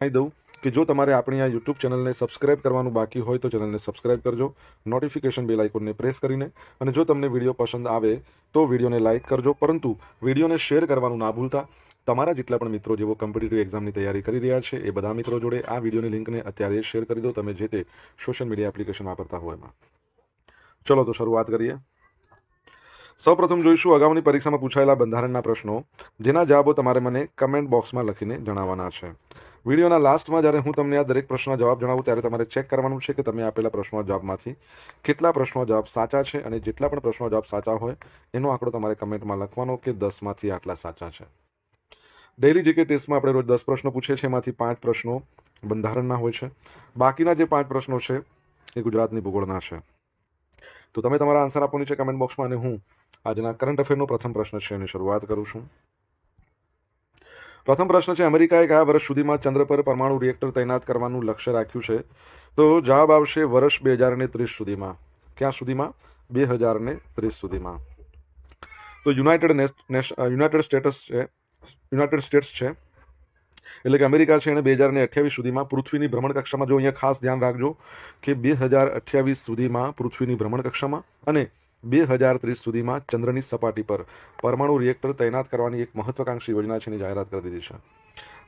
જણાવી દઉં કે જો તમારે આપણી આ યુટ્યુબ ચેનલને સબસ્ક્રાઇબ કરવાનું બાકી હોય તો ચેનલને સબસ્ક્રાઇબ કરજો, નોટિફિકેશન બેલ આઇકોનને પ્રેસ કરીને, અને જો તમને વિડીયો પસંદ આવે તો વિડીયોને લાઇક કરજો, પરંતુ વિડીયોને શેર કરવાનું ના ભૂલતા. તમારા જેટલા પણ મિત્રો જેઓ કોમ્પિટિટિવ એક્ઝામની તૈયારી કરી રહ્યા છે એ બધા મિત્રો જોડે આ વિડીયોની લિંકને અત્યારે શેર કરી દો, તમે જે તે સોશિયલ મીડિયા એપ્લિકેશન વાપરતા હોય એમાં. ચલો તો શરૂઆત કરીએ. સૌપ્રથમ જોઈશું અગાઉની પરીક્ષામાં પૂછાયેલા બંધારણના પ્રશ્નો, જેના જવાબો તમારે મને કમેન્ટ બોક્સમાં લખીને જણાવવાના છે. વિડીયોના લાસ્ટમાં જ્યારે હું તમને આ દરેક પ્રશ્નના જવાબ જણાવું ત્યારે તમારે ચેક કરવાનું છે કે તમે આપેલા પ્રશ્નોના જવાબમાંથી કેટલા પ્રશ્નોના જવાબ સાચા છે, અને જેટલા પણ પ્રશ્નોના જવાબ સાચા હોય એનો આંકડો તમારે કમેન્ટમાં લખવાનો કે 10માંથી આટલા સાચા છે. ડેઇલી જીકે ટેસ્ટમાં આપણે રોજ 10 પ્રશ્નો પૂછીએ છીએ, એમાંથી 5 પ્રશ્નો બંધારણના હોય છે. બાકીના જે 5 પ્રશ્નો છે એ ગુજરાતની ભૂગોળના છે. તો તમે તમારા આન્સર આપવાની છે કમેન્ટ બોક્સમાં, અને હું આજના કરંટ અફેરનો પ્રથમ પ્રશ્ન છે એની શરૂઆત કરું છું. પ્રથમ પ્રશ્ન છે, અમેરિકાએ કયા વર્ષ સુધીમાં ચંદ્ર પર પરમાણુ રિએક્ટર તૈનાત કરવાનું લક્ષ્ય રાખ્યું છે? તો જવાબ આવશે વર્ષ 2030 સુધીમાં. ક્યાં સુધીમાં? 2030 સુધીમાં. તો યુનાઇટેડ સ્ટેટ્સ છે, એટલે કે અમેરિકા છે, એને 2028 સુધીમાં પૃથ્વીની ભ્રમણ કક્ષામાં, જો અહીંયા ખાસ ધ્યાન રાખજો કે 2028 સુધીમાં પૃથ્વીની ભ્રમણ કક્ષામાં અને 2030 સુધીમાં ચંદ્રની સપાટી પર પરમાણુ રિએક્ટર તૈનાત કરવાની એક મહત્વાકાંક્ષી યોજના છે, એની જાહેરાત કરી દીધી છે.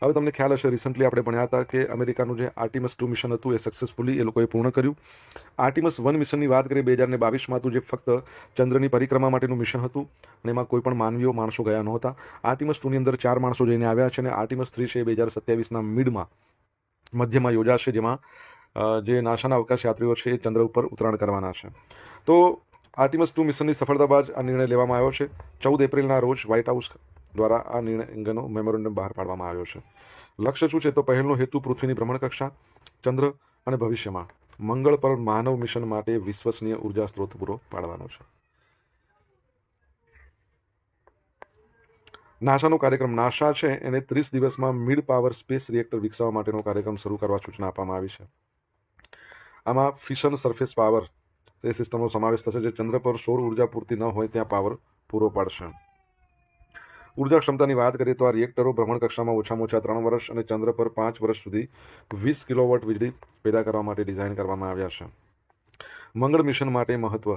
હવે તમને ખ્યાલ હશે, રિસન્ટલી આપણે ભણ્યા હતા કે અમેરિકાનું જે આર્ટિમસ 2 મિશન હતું એ સક્સેસફુલી એ લોકોએ પૂર્ણ કર્યું. આર્ટિમસ 1 મિશનની વાત કરીએ 2022માં હતું, જે ફક્ત ચંદ્રની પરિક્રમા માટેનું મિશન હતું અને એમાં કોઈ પણ માણસો ગયા નહોતા. આર્ટિમસ 2ની અંદર 4 માણસો જઈને આવ્યા છે, અને આર્ટિમસ 3 છે એ 2027ના મધ્યમાં યોજાશે, જેમાં જે નાસાના અવકાશ યાત્રીઓ છે એ ચંદ્ર ઉપર ઉતરાણ કરવાના છે. તો આર્ટિમસ 2 મિશનની સફળતા બાદ આ નિર્ણય લેવામાં આવ્યો છે. 14 એપ્રિલના રોજ વ્હાઇટ હાઉસ દ્વારા આ નિર્ણય અંગેનો મેમોરેન્ડમ બહાર પાડવામાં આવ્યો છે. લક્ષ્ય શું છે? તો પહેલનો હેતુ પૃથ્વીની ભ્રમણ કક્ષા, ચંદ્ર અને ભવિષ્યમાં મંગળ પર માનવ મિશન માટે વિશ્વસનીય ઉર્જા સ્ત્રોત પૂરો પાડવાનો છે. નાસાનો કાર્યક્રમ. નાસા છે એને 30 દિવસમાં મિડ પાવર સ્પેસ રિએક્ટર વિકસાવવા માટેનો કાર્યક્રમ શરૂ કરવા સૂચના આપવામાં આવી છે. આમાં ફિશન સરફેસ પાવર એ સિસ્ટમનો સમાવેશ થશે, જે ચંદ્ર પર સૌર ઉર્જા પૂરતી ન હોય ત્યાં પાવર પૂરો પાડશે. ઉર્જા ક્ષમતાની વાત કરીએ તો આ રિએક્ટરો ભ્રમણ કક્ષામાં ઓછામાં ઓછા 3 વર્ષ અને ચંદ્ર પર 5 વર્ષ સુધી 20 કિલોવોટ વીજળી પેદા કરવા માટે ડિઝાઇન કરવામાં આવ્યા છે. મંગળ મિશન માટે મહત્વ.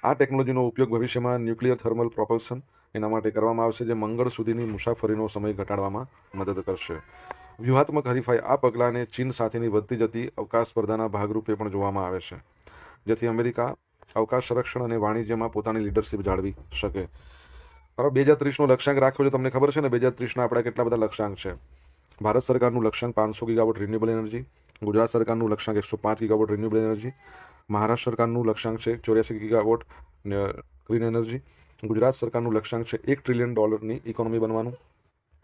આ ટેકનોલોજીનો ઉપયોગ ભવિષ્યમાં ન્યુક્લિયર થર્મલ પ્રોપલ્શન એના માટે કરવામાં આવશે, જે મંગળ સુધીની મુસાફરીનો સમય ઘટાડવામાં મદદ કરશે. વ્યૂહાત્મક હરીફાઈ. આ પગલાંને ચીન સાથેની વધતી જતી અવકાશ સ્પર્ધાના ભાગરૂપે પણ જોવામાં આવે છે, જેથી અમેરિકા અવકાશ સંરક્ષણ અને વાણિજ્યમાં પોતાની લીડરશિપ જાળવી શકે. હવે 2030નો લક્ષ્યાંક રાખ્યો છે. તમને ખબર છે ને 2030ના આપણા કેટલા બધા લક્ષ્યાંક છે? ભારત સરકારનું લક્ષ્યાંક 500 ગીગાવોટ રિન્યુએબલ એનર્જી, ગુજરાત સરકારનું લક્ષ્યાંક 105 ગીગાવોટ રિન્યુએબલ એનર્જી, મહારાષ્ટ્ર સરકારનું લક્ષ્યાંક છે 84 ગીગાવોટ ગ્રીન એનર્જી, ગુજરાત સરકારનું લક્ષ્યાંક છે $1 ટ્રિલિયન ઇકોનોમી બનવાનું.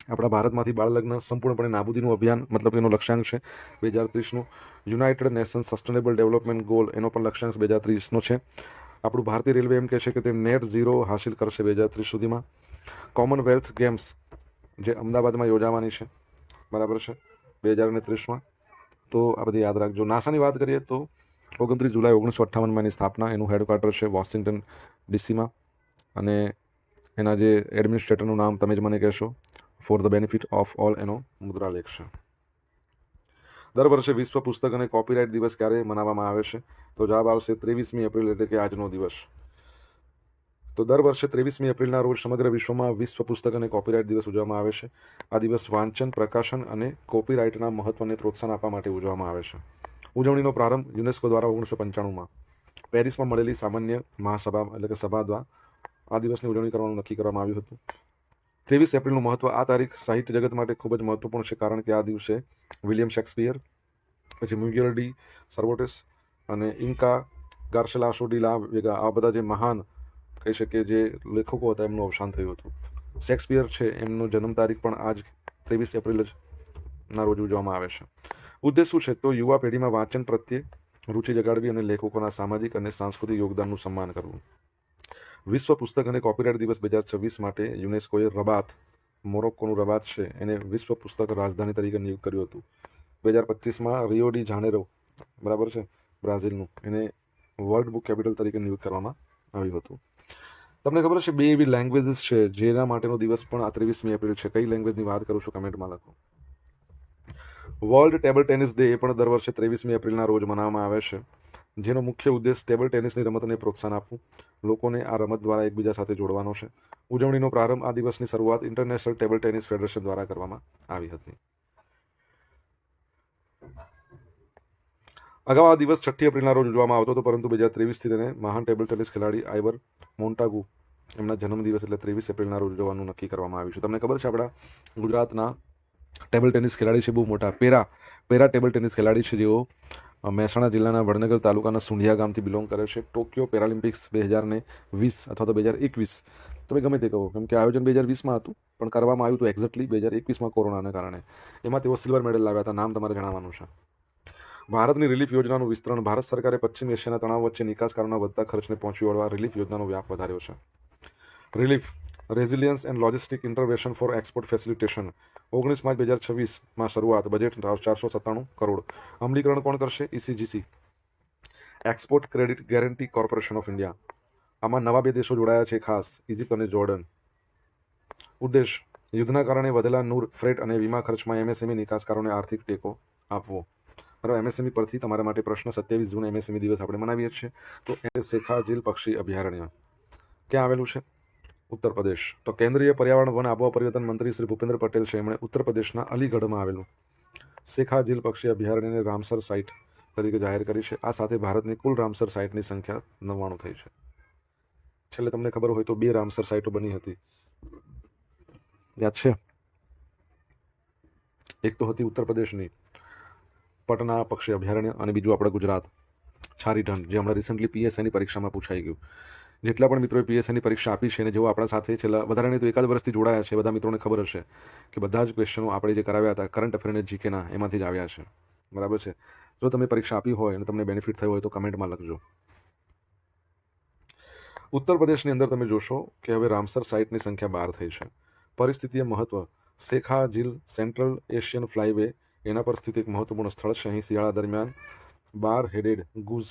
આપણા ભારતમાંથી બાળલગ્ન સંપૂર્ણપણે નાબૂદીનું અભિયાન, મતલબ એનો લક્ષ્યાંક છે 2030નું. United Nations sustainable development goal, એનો પણ લક્ષ્યાંક 2030નો છે. આપણું ભારતીય રેલવે એમ કહે છે કે તે નેટ ઝીરો હાસિલ કરશે 2030 સુધીમાં. કોમનવેલ્થ ગેમ્સ જે અમદાવાદમાં યોજાવાની છે, બરાબર છે, 2030માં. તો આ બધી યાદ રાખજો. નાસાની વાત કરીએ તો 29 જુલાઈ 1958માં એની સ્થાપના, એનું હેડક્વાર્ટર છે વોશિંગ્ટન ડીસીમાં, અને એના જે એડમિનિસ્ટ્રેટરનું નામ તમે જ મને કહેશો, for the benefit of all એનો મુદ્રાલેખ છે. દર વર્ષે વિશ્વ પુસ્તક અને કોપીરાઇટ દિવસ ક્યારે મનાવવામાં આવે છે? તો જવાબ આવશે 23મી એપ્રિલ, એટલે કે આજનો દિવસ. તો દર વર્ષે 23મી એપ્રિલના રોજ સમગ્ર વિશ્વમાં વિશ્વ પુસ્તક અને કોપીરાઇટ દિવસ ઉજવવામાં આવે છે. આ દિવસ વાંચન, પ્રકાશન અને કોપીરાઇટના મહત્વને પ્રોત્સાહન આપવા માટે ઉજવવામાં આવે છે. ઉજવણીનો પ્રારંભ યુનેસ્કો દ્વારા 1995માં પેરિસમાં મળેલી સામાન્ય મહાસભા, એટલે કે સભા દ્વારા આ દિવસની ઉજવણી કરવાનું નક્કી કરવામાં આવ્યું હતું. 23 એપ્રિલનું મહત્વ. આ તારીખ સાહિત્ય જગત માટે ખૂબ જ મહત્વપૂર્ણ છે, કારણ કે આ દિવસે વિલિયમ શેક્સપિયર, પછી મ્યુગેલ ડી સર્વોટેસ અને ઇન્કા ગાર્સિલાસો ડી લા વેગા, આ બધા જે મહાન કહી શકીએ જે લેખકો હતા એમનું અવસાન થયું હતું. શેક્સપિયર છે એમનો જન્મ તારીખ પણ આજ 23 એપ્રિલ ના રોજ ઉજવવામાં આવે છે. ઉદ્દેશ શું છે? તો યુવા પેઢીમાં વાંચન પ્રત્યે રુચિ જગાડવી અને લેખકોના સામાજિક અને સાંસ્કૃતિક યોગદાનનું સન્માન કરવું. વિશ્વ પુસ્તક અને કોપીરાઇટ દિવસ 2026 માટે યુનેસ્કોએ રબાત, મોરોક્કોનું રબાત છે, એને વિશ્વ પુસ્તક રાજધાની તરીકે નિયુક્ત કર્યું હતું. 2025માં રિયો ડી જાનેરો, બરાબર છે, બ્રાઝિલનું, એને વર્લ્ડ બુક કેપિટલ તરીકે નિયુક્ત કરવામાં આવ્યું હતું. તમને ખબર છે 2 એવી લેંગ્વેજીસ છે જેના માટેનો દિવસ પણ આ 23મી એપ્રિલ છે. કઈ લેંગ્વેજની વાત કરું છું કમેન્ટમાં લખો. વર્લ્ડ ટેબલ ટેનિસ ડે એ પણ દર વર્ષે 23મી એપ્રિલના રોજ મનાવવામાં આવે છે, જેનો મુખ્ય ઉદ્દેશ ટેબલ ટેનિસની રમતને પ્રોત્સાહન આપવું, લોકોને આ રમત દ્વારા એકબીજા સાથે જોડવાનો છે. ઉજવણીનો પ્રારંભ આ દિવસની શરૂઆત ઇન્ટરનેશનલ ટેબલ ટેનિસ ફેડરેશન દ્વારા કરવામાં આવી હતી. અગાઉ આ દિવસ 6 એપ્રિલના રોજ ઉજવવામાં આવતો હતો, પરંતુ 2023થી તેને મહાન ટેબલ ટેનિસ ખેલાડી આઇવર મોન્ટાગુ એમના જન્મદિવસ એટલે 23 એપ્રિલના રોજ ઉજવવાનું નક્કી કરવામાં આવ્યું છે. તમને ખબર છે આપણા ગુજરાતના ટેબલ ટેનિસ ખેલાડી છે બહુ મોટા પેરા ટેબલ ટેનિસ ખેલાડી છે, જેઓ મહેસાણા જિલ્લાના વડનગર તાલુકાના સુંઢિયા ગામથી બિલોંગ કરે છે. ટોક્યો પેરાલિમ્પિક્સ 2020 અથવા તો 2021, તમે ગમે તે કહો, કેમ કે આયોજન 2020માં હતું પણ કરવામાં આવ્યું હતું એક્ઝેક્ટલી 2021માં કોરોનાને કારણે. એમાં તેઓ સિલ્વર મેડલ લાવ્યા હતા. નામ તમારે જણાવવાનું છે. ભારતની રિલીફ યોજનાનું વિસ્તરણ. ભારત સરકારે પશ્ચિમ એશિયાના તણાવ વચ્ચે નિકાસકારોના વધતા ખર્ચને પહોંચી વળવા રિલીફ યોજનાનો વ્યાપ વધાર્યો છે. Relief resilience and logistic intervention for export facilitation 19 March 2026માં શરૂઆત. બજેટ 497 કરોડ. અમલીકરણ કોણ કરશે? ECGC, export credit guarantee corporation of India. આમાં નવા 2 દેશો જોડાયા છે ખાસ, ઇજિપ્ત અને જોર્ડન. ઉદ્દેશ યુદ્ધના કારણે વધેલા નૂર, ફ્રેટ અને વીમા ખર્ચમાં MSME નિકાસકારોને આર્થિક ટેકો આપવો. બરાબર. MSME પરથી તમારા માટે પ્રશ્ન. 27 જૂન MSME દિવસ આપણે મનાવીએ છીએ. તો શેખાજીલ પક્ષી અભયારણ્ય ક્યાં આવેલું છે? ઉત્તર પ્રદેશ. તો કેન્દ્રીય પર્યાવરણ, વન, આબોહવા પરિવર્તન મંત્રી શ્રી ભૂપેન્દ્ર પટેલ છે, એમણે ઉત્તર પ્રદેશના અલીગઢમાં આવેલું શેખાજીલ પક્ષી અભયારણ્યને રામસર સાઇટ તરીકે જાહેર કરી છે. આ સાથે ભારતની કુલ રામસર સાઇટની સંખ્યા 99 થઈ છે. છેલ્લે તમને ખબર હોય તો 2 રામસર સાઇટો બની હતી, યાદ છે? એક તો હતી ઉત્તર પ્રદેશની પટના પક્ષી અભયારણ્ય અને બીજું આપણા ગુજરાત છારીઢંઢ, જે હમણાં રિસન્ટલી PSIની પરીક્ષામાં પૂછાઈ ગયું. જેટલા પણ મિત્રોએ PSIની પરીક્ષા આપી છે અને જેઓ આપણા સાથે છેલ્લા વધારે નહીં તો એકાદ વર્ષથી જોડાયા છે, બધા મિત્રોને ખબર હશે કે બધા જ ક્વેશ્ચનો આપણે જે કરાવ્યા હતા કરંટ અફેર અને જીકેના, એમાંથી જ આવ્યા છે. બરાબર છે. જો તમે પરીક્ષા આપી હોય અને તમને બેનિફિટ થયો હોય તો કમેન્ટમાં લખજો. ઉત્તર પ્રદેશની અંદર તમે જોશો કે હવે રામસર સાઇટની સંખ્યા 12 થઈ છે. પરિસ્થિતિએ મહત્વ. શેખાજીલ સેન્ટ્રલ એશિયન ફ્લાયવે એના પર સ્થિત એક મહત્વપૂર્ણ સ્થળ છે. અહીં શિયાળા દરમિયાન બાર હેડેડ ગુઝ,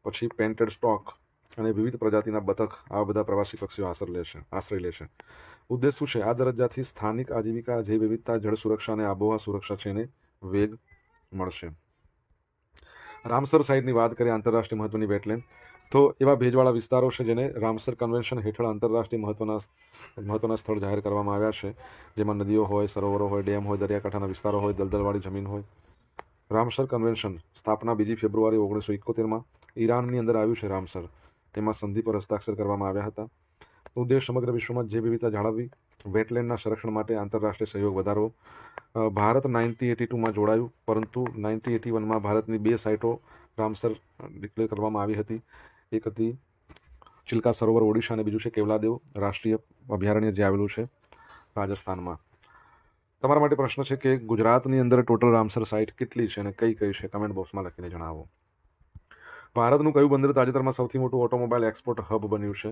પછી પેન્ટેડ સ્ટોક અને વિવિધ પ્રજાતિના બતક, આવા બધા પ્રવાસી પક્ષીઓ આશ્રય લે છે. ઉદ્દેશ શું છે? આ દરજ્જાથી સ્થાનિક આજીવિકા, જૈવ વિવિધતા, જળ સુરક્ષા અને આબોહવા સુરક્ષા છે એને વેગ મળશે. રામસર સાઇટની વાત કરીએ, આંતરરાષ્ટ્રીય મહત્વની વેટલેન્ડ, તો એવા ભેજવાળા વિસ્તારો છે જેને રામસર કન્વેન્શન હેઠળ આંતરરાષ્ટ્રીય મહત્વના સ્થળ જાહેર કરવામાં આવ્યા છે, જેમાં નદીઓ હોય, સરોવરો હોય, ડેમ હોય, દરિયાકાંઠાના વિસ્તારો હોય, દલદલવાળી જમીન હોય. રામસર કન્વેન્શન સ્થાપના 2 ફેબ્રુઆરી 1971માં ઈરાનની અંદર આવ્યું છે રામસર. તેમાં સંધિ પર હસ્તાક્ષર કરવામાં આવ્યા હતા. ઉદ્દેશ સમગ્ર વિશ્વમાં જૈવ વિવિધતા જાળવવી, વેટલેન્ડના સંરક્ષણ માટે આંતરરાષ્ટ્રીય સહયોગ વધારવો. ભારત 1982માં જોડાયું, પરંતુ 1981માં ભારતની 2 સાઇટો રામસર ડિક્લેર કરવામાં આવી હતી. એક હતી ચિલ્કા સરોવર ઓડિશા અને બીજું છે કેવલાદેવ રાષ્ટ્રીય અભયારણ્ય, જે આવેલું છે રાજસ્થાનમાં. તમારા માટે પ્રશ્ન છે કે ગુજરાતની અંદર ટોટલ રામસર સાઇટ કેટલી છે અને કઈ કઈ છે? કમેન્ટ બોક્સમાં લખીને જણાવો. ભારતનું કયું બંદર તાજેતરમાં સૌથી મોટું ઓટોમોબાઈલ એક્સપોર્ટ હબ બન્યું છે?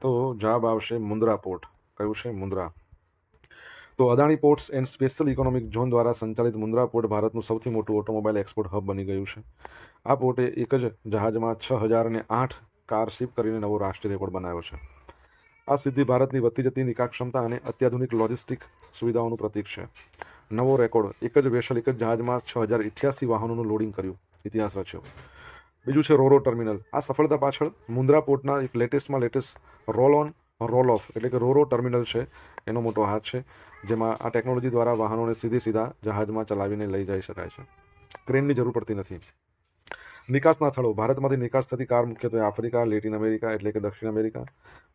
તો જવાબ આવશે મુન્દ્રા પોર્ટ. કયું છે? મુન્દ્રા. તો Adani ports and special economic zone દ્વારા સંચાલિત મુન્દ્રા પોર્ટ ભારતનું સૌથી મોટું ઓટોમોબાઈલ એક્સપોર્ટ હબ બની ગયું છે. આ પોર્ટે એક જ જહાજમાં 6008 કાર શિપ કરીને નવો રાષ્ટ્રીય રેકોર્ડ બનાવ્યો છે. આ સિદ્ધિ ભારતની વધતી જતી નિકાસ ક્ષમતા અને અત્યાધુનિક લોજિસ્ટિક સુવિધાઓનું પ્રતીક છે. નવો રેકોર્ડ, એક જ વેસલ, એક જ જહાજમાં 6088 વાહનોનું લોડિંગ કર્યું, ઇતિહાસ રચ્યો. બીજું છે રોરો ટર્મિનલ. આ સફળતા પાછળ મુન્દ્રા પોર્ટના એક લેટેસ્ટમાં latest roll on roll off એટલે કે રોરો ટર્મિનલ છે, એનો મોટો હાથ છે, જેમાં આ ટેકનોલોજી દ્વારા વાહનોને સીધા જહાજમાં ચલાવીને લઈ જઈ શકાય છે. ક્રેનની જરૂર પડતી નથી. નિકાસના સ્થળો. ભારતમાંથી નિકાસ થતી કાર મુખ્યત્વે આફ્રિકા, લેટિન અમેરિકા એટલે કે દક્ષિણ અમેરિકા,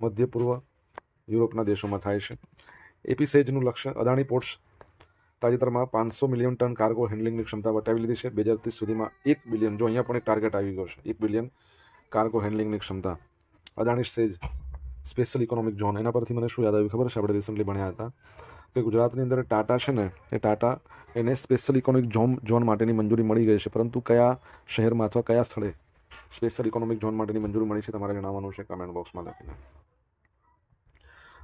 મધ્ય પૂર્વ, યુરોપના દેશોમાં થાય છે. એપીસેજનું લક્ષ્ય. અદાણી પોર્ટ્સ તાજેતરમાં 500 મિલિયન ટન કાર્ગો હેન્ડલિંગની ક્ષમતા વટાવી લીધી છે. 2030 સુધીમાં 1 બિલિયન, જો અહીંયા પણ એક ટાર્ગેટ આવી ગયો છે, 1 બિલિયન કાર્ગો હેન્ડલિંગની ક્ષમતા. અદાણી સેજ સ્પેશિયલ ઇકોનોમિક ઝોન, એના પરથી મને શું યાદ આવ્યું ખબર છે? આપણે રિસન્ટલી ભણ્યા હતા કે ગુજરાતની અંદર ટાટા છે ને, એ ટાટા એને સ્પેશિયલ ઇકોનોમિક ઝોન માટેની મંજૂરી મળી ગઈ છે, પરંતુ કયા શહેરમાં અથવા કયા સ્થળે સ્પેશિયલ ઇકોનોમિક ઝોન માટેની મંજૂરી મળી છે તમારે જણાવવાનું છે કમેન્ટ બોક્સમાં લખીને.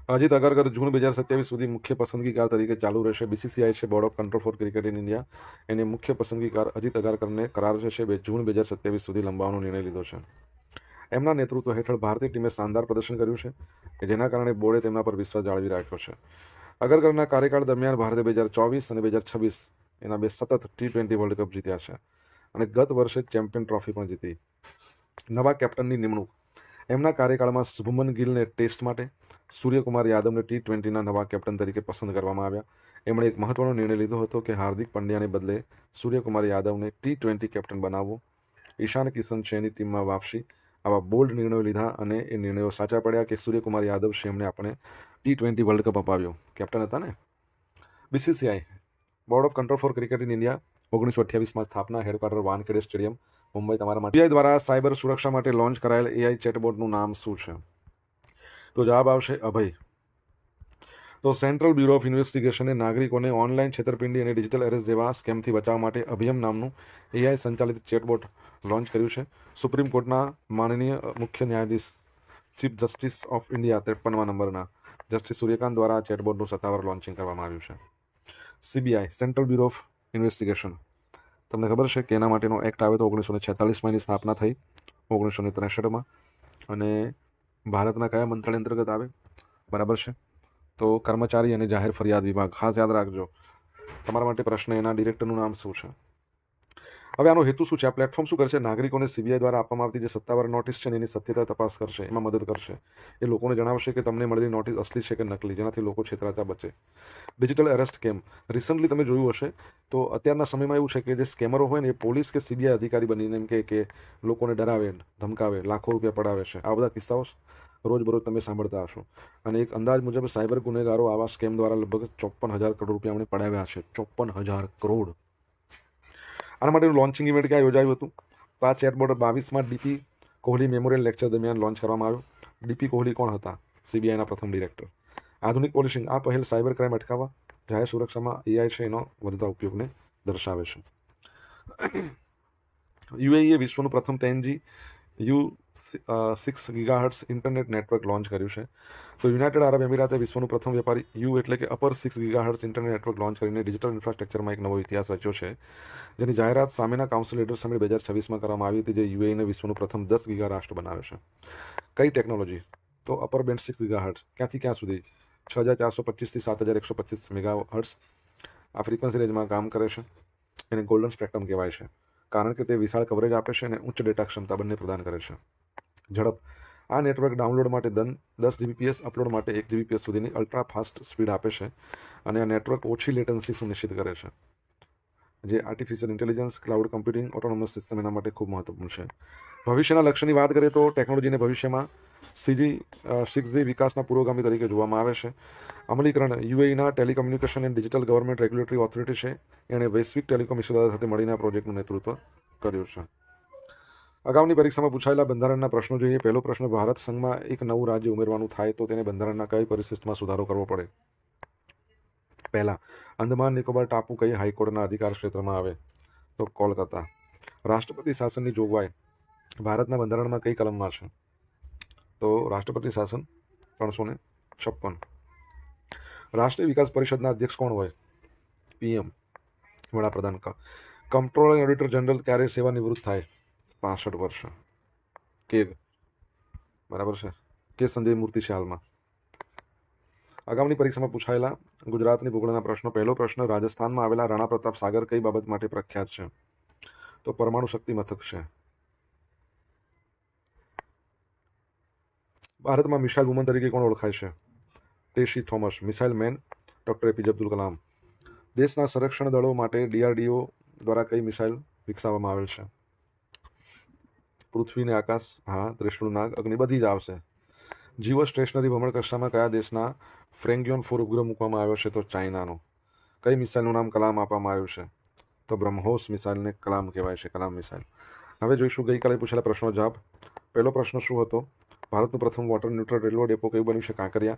અજીત અગરકર જૂન 2027 સુધી મુખ્ય પસંદગીકાર તરીકે ચાલુ રહેશે. BCCI છે, board of control for cricket in India, એને મુખ્ય પસંદગીકાર અજીત અગરકરને કરાર છે જૂન 2027 સુધી લંબાવવાનો નિર્ણય લીધો છે. એમના નેતૃત્વ હેઠળ ભારતીય ટીમે શાનદાર પ્રદર્શન કર્યું છે, કે જેના કારણે બોર્ડે તેમના પર વિશ્વાસ જાળવી રાખ્યો છે. અગરકરના કાર્યકાળ દરમિયાન ભારતે 2024 અને 2026 એના બે સતત T20 વર્લ્ડ કપ જીત્યા છે અને ગત વર્ષે ચેમ્પિયન ટ્રોફી પણ જીતી. નવા કેપ્ટનની નિમણૂક. એમના કાર્યકાળમાં શુભમન ગિલને ટેસ્ટ માટે, સૂર્યકુમાર યાદવને T20ના નવા કેપ્ટન તરીકે પસંદ કરવામાં આવ્યા. એમણે એક મહત્વનો નિર્ણય લીધો હતો કે હાર્દિક પંડ્યાને બદલે સૂર્યકુમાર યાદવને T20 કેપ્ટન બનાવવો. ઈશાન કિશન શેની ટીમમાં વાપસી. આવા બોલ્ડ નિર્ણયો લીધા અને એ નિર્ણયો સાચા પડ્યા કે સૂર્યકુમાર યાદવ શેમને આપણે T20 વર્લ્ડ કપ અપાવ્યો. કેપ્ટન હતા ને. BCCI board of control for cricket in India 1928માં સ્થાપના, હેડક્વાર્ટર વાનખેડે સ્ટેડિયમ, મુંબઈ તમારા માટે. BCCI દ્વારા સાયબર સુરક્ષા માટે લોન્ચ કરાયેલ AI ચેટબોટનું નામ શું છે? તો જવાબ આવશે અભય. તો સેન્ટ્રલ બ્યુરો ઓફ ઇન્વેસ્ટિગેશને નાગરિકોને ઓનલાઈન છેતરપિંડી અને ડિજિટલ એરેસ્ટ જેવા સ્કેમથી બચાવવા માટે અભિયમ નામનું AI સંચાલિત ચેટબોટ લોન્ચ કર્યું છે. સુપ્રીમ કોર્ટના માનનીય મુખ્ય ન્યાયાધીશ ચીફ જસ્ટિસ ઓફ ઇન્ડિયા 53મા નંબરના જસ્ટિસ સૂર્યકાંત દ્વારા આ ચેટબોટનું સત્તાવાર લોન્ચિંગ કરવામાં આવ્યું છે. CBI central bureau of investigation, તમને ખબર છે કે એના માટેનો એક્ટ આવ્યો તો 1946માં એની સ્થાપના થઈ 1963માં. અને ભારતના કયા મંત્રાલય અંતર્ગત આવે? બરાબર છે, તો કર્મચારી અને જાહેર ફરિયાદ વિભાગ. ખાસ યાદ રાખજો, તમારા માટે પ્રશ્ન એના ડિરેક્ટરનું નામ શું છે. હવે આનો હેતુ શું છે? આ પ્લેટફોર્મ શું કરશે? નાગરિકોને CBI દ્વારા આપવામાં આવતી જે સત્તાવાર નોટિસ છે એની સત્યતા તપાસ કરશે, એમાં મદદ કરશે. એ લોકોને જણાવશે કે તમને મળેલી નોટિસ અસલી છે કે નકલી, જેનાથી લોકો છેતરાતા બચે. ડિજિટલ એરેસ્ટ સ્કેમ, રિસન્ટલી તમે જોયું હશે તો અત્યારના સમયમાં એવું છે કે જે સ્કેમરો હોય ને એ પોલીસ કે CBI અધિકારી બનીને એમ કે લોકોને ડરાવે, ધમકાવે, લાખો રૂપિયા પડાવે છે. આ બધા કિસ્સાઓ રોજબરોજ તમે સાંભળતા હશો. અને એક અંદાજ મુજબ સાયબર ગુનેગારો આવા સ્કેમ દ્વારા લગભગ 54,000 કરોડ રૂપિયા અમને પડાવ્યા છે. 54,000 કરોડ. આના માટેનું લોન્ચિંગ ઇવેન્ટ ક્યાં યોજાયું હતું? તો આ ચેટબોટ 22માં DP કોહલી મેમોરિયલ લેક્ચર દરમિયાન લોન્ચ કરવામાં આવ્યું. DP કોહલી કોણ હતા? CBIના પ્રથમ ડિરેક્ટર. આધુનિક પોલિસિંગ, આ પહેલ સાયબર ક્રાઇમ અટકાવવા, જાહેર સુરક્ષામાં AI છે એનો વધતા ઉપયોગને દર્શાવે છે. UAE એ વિશ્વનું પ્રથમ 10G U6 gigahertz internet network launch કર્યું છે. તો યુનાઇટેડ આરબ એમિરાતે વિશ્વનું પ્રથમ વેપારી એટલે કે upper 6 gigahertz internet network launch કરીને ડિજિટલ ઇન્ફ્રાસ્ટ્રક્ચરમાં એક નવો ઇતિહાસ રચ્યો છે, જેની જાહેરાત સામેના કાઉન્સિલ લીડર સમિટ 2026માં કરવામાં આવી હતી, જે UAE ને વિશ્વનું પ્રથમ 10 ગીગા રાષ્ટ્ર બનાવે છે. કઈ ટેકનોલોજી? તો અપર બેન્ડ 6 ગીગાહર્ટ્ઝ. ક્યાંથી ક્યાં સુધી? 6,425 થી 7,125 મેગાહર્ટ્ઝ. આ ફ્રીક્વન્સી રેન્જમાં કામ કરે છે. એને ગોલ્ડન સ્પેક્ટ્રમ કહેવાય છે, કારણ કે તે વિશાળ કવરેજ આપે છે અને ઉચ્ચ ડેટા ક્ષમતા બંને પ્રદાન કરે છે. ઝડપ, આ નેટવર્ક ડાઉનલોડ માટે 10 Gbps, અપલોડ માટે 1 Gbps સુધીની અલ્ટ્રા ફાસ્ટ સ્પીડ આપે છે. અને આ નેટવર્ક ઓછી લેટન્સી સુનિશ્ચિત કરે છે, જે artificial intelligence, cloud computing, autonomous system એના માટે ખૂબ મહત્વપૂર્ણ છે. ભવિષ્યના લક્ષ્યની વાત કરીએ તો ટેકનોલોજીને ભવિષ્યમાં 6G વિકાસના પુરોગામી તરીકે જોવામાં આવે છે. અમલીકરણ, UAEના telecommunication and digital government regulatory authority છે, એણે વૈશ્વિક ટેલિકોમ હિસ્સેદારો સાથે મળીને આ પ્રોજેક્ટનું નેતૃત્વ કર્યું છે. અગાઉની પરીક્ષામાં પૂછાયેલા બંધારણના પ્રશ્નો જોઈએ. પહેલો પ્રશ્ન, ભારત સંઘમાં એક નવું રાજ્ય ઉમેરવાનું થાય તો તેને બંધારણના કઈ પરિસ્થિતિમાં સુધારો કરવો પડે? પહેલા, અંદમાન નિકોબાર ટાપુ કઈ હાઈકોર્ટના અધિકાર ક્ષેત્રમાં આવે? તો કોલકાતા. રાષ્ટ્રપતિ શાસનની જોગવાઈ ભારતના બંધારણમાં કઈ કલમમાં છે? તો રાષ્ટ્રપતિ શાસન 356. રાષ્ટ્રીય વિકાસ પરિષદના અધ્યક્ષ કોણ હોય? PM, વડાપ્રધાન. કંટ્રોલર એન્ડ ઓડિટર જનરલ ક્યારે સેવા નિવૃત્ત થાય? 65 વર્ષ. કેગ, બરાબર છે, કે સંજય મૂર્તિ છે હાલમાં. આગામી પરીક્ષામાં પૂછાયેલા ગુજરાતની ભૂગોળના પ્રશ્નો. પહેલો પ્રશ્ન, રાજસ્થાનમાં આવેલા રાણા પ્રતાપ સાગર કઈ બાબત માટે પ્રખ્યાત છે? તો પરમાણુ શક્તિ મથક છે. ભારતમાં મિસાઇલ વુમન તરીકે કોણ ઓળખાય છે? Tessy Thomas. Missile man doctor APJ Abdul Kalam. દેશના સંરક્ષણ દળો માટે DRDO દ્વારા કઈ મિસાઇલ વિકસાવવામાં આવેલ છે? પૃથ્વીને આકાશ, હા, ત્રિશુળ નાગ, અગ્નિ બધી જ આવશે. જીવો સ્ટેશનરી ભ્રમણકક્ષામાં કયા દેશના ફ્રેન્ગિયોન 4 ઉપગ્રહ મૂકવામાં આવ્યો છે? તો ચાઇનાનો. કઈ મિસાઇલનું નામ કલામ આપવામાં આવ્યું છે? તો બ્રહ્મોસ મિસાઇલને કલામ કહેવાય છે, કલામ મિસાઇલ. હવે જોઈશું ગઈકાલે પૂછેલા પ્રશ્નો જવાબ. પહેલો પ્રશ્ન શું હતો? ભારતનું પ્રથમ વોટર ન્યુટ્રલ રેલવે ડેપો કયું બન્યું છે? કાંકરિયા.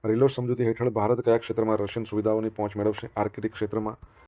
રેલવે સમજૂતી હેઠળ ભારત કયા ક્ષેત્રમાં રશિયન સુવિધાઓની પહોંચ મેળવશે? આર્કટિક ક્ષેત્રમાં.